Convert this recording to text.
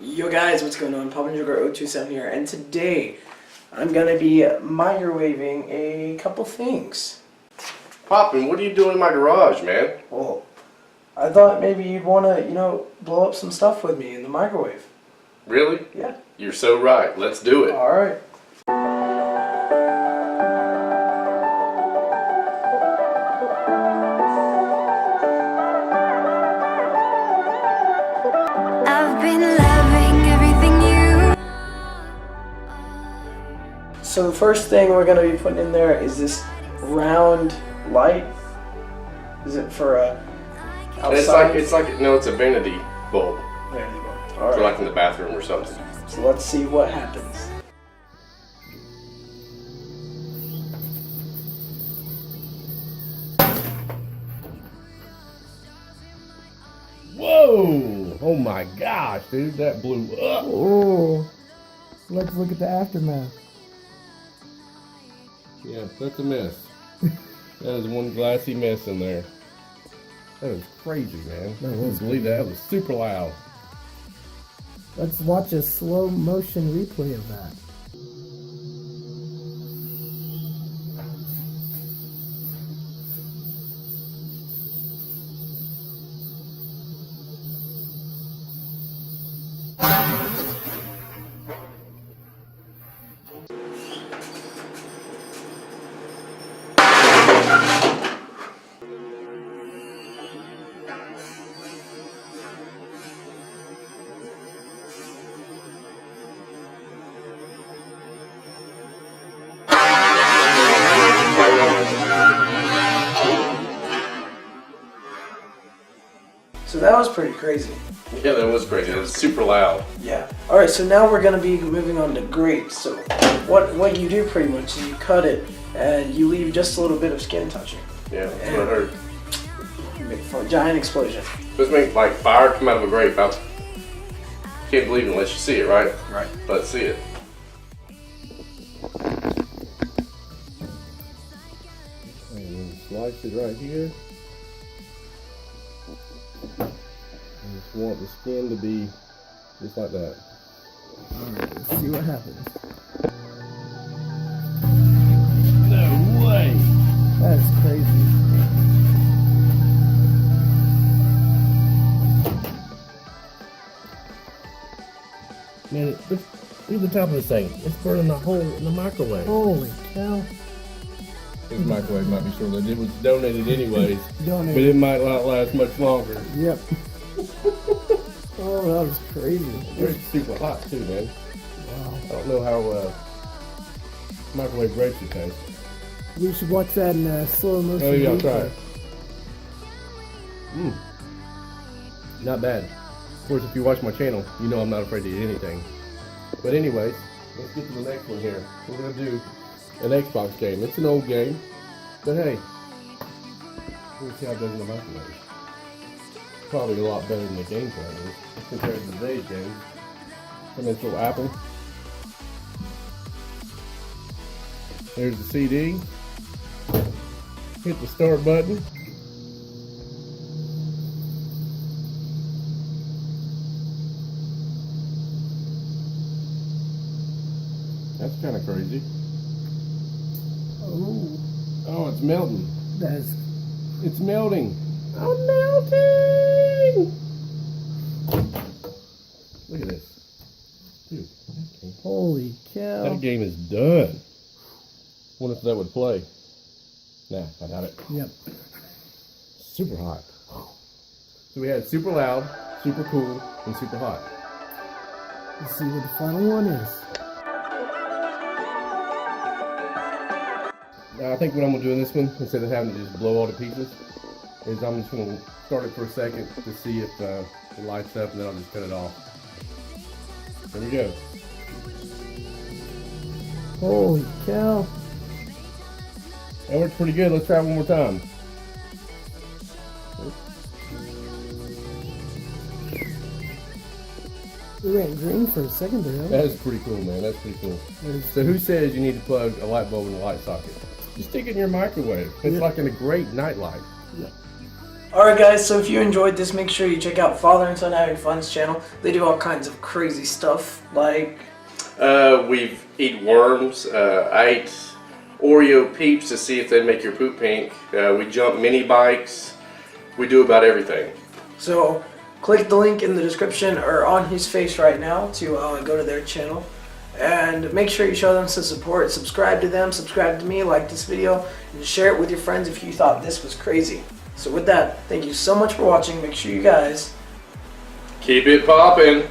Yo guys, what's going on? PopandSugar027 here, and today I'm gonna be microwaving a couple things. Poppin', what are you doing in my garage, man? Well, I thought maybe you'd wanna, blow up some stuff with me in the microwave. Really? Yeah. You're so right. Let's do it. Alright. I've been loving everything you. So the first thing we're gonna be putting in there is this round light. Is it for outside? It's a vanity bulb. There you go. For Alright. like in the bathroom or something. So let's see what happens. Whoa! Oh my gosh, dude, that blew up. Oh, let's look at the aftermath. Yeah, that's a mess. That is one glassy mess in there. That is crazy, man. I couldn't believe that. That was super loud. Let's watch a slow motion replay of that. So that was pretty crazy. Yeah, that was crazy. It was super loud. Yeah. All right. So now we're gonna be moving on to grapes. So what you do pretty much is you cut it and you leave just a little bit of skin touching. Yeah, that's what I heard. Make for a giant explosion. Let's make like fire come out of a grape. I can't believe it unless you see it, right? Right. Let's see it. And then slice it right here. I just want the skin to be just like that. Alright, let's see what happens. No way! That's crazy. Man, look at the top of this thing. It's burning the hole in the microwave. Holy cow. This microwave might be short-lived. It was donated anyways, Donated. but it might not last much longer. Yep. Oh, that was crazy. It's super hot too, man. Wow. I don't know how microwave grapes you taste. We should watch that in slow motion. Oh yeah, I'll try replay. it. Not bad. Of course, if you watch my channel, you know I'm not afraid to eat anything. But anyways, let's get to the next one here. We're gonna do an Xbox game. It's an old game, but hey, we'll see how it does in the microwave. Probably a lot better than the gameplay is compared to today's game. And this little apple. There's the CD. Hit the start button. That's kind of crazy. Oh, Oh, it's melting. that's. It's melting. I'm melting! Look at this. Dude, Holy cow. that game is done. Wonder if that would play. Nah, I doubt it. Yep. Super hot. So we had super loud, super cool, and super hot. Let's see what the final one is. Now, I think what I'm going to do in this one, instead of having to just blow all to pieces, is I'm just going to start it for a second to see if it lights up, and then I'll just cut it off. There we go. Holy cow. That worked pretty good. Let's try it one more time. It went green for a second there. That is pretty cool, man. That's pretty cool. So who says you need to plug a light bulb in the light socket? Just stick it in your microwave. It's Yep. like in a great night light. Yep. Alright guys, so if you enjoyed this, make sure you check out Father and Son Having Fun's channel. They do all kinds of crazy stuff, like... We eat worms. I ate Oreo Peeps to see if they make your poop pink. We jump mini bikes. We do about everything. So, click the link in the description or on his face right now to go to their channel. And make sure you show them some support. Subscribe to them, subscribe to me, like this video, and share it with your friends if you thought this was crazy. So with that, thank you so much for watching. Make sure you guys keep it poppin'.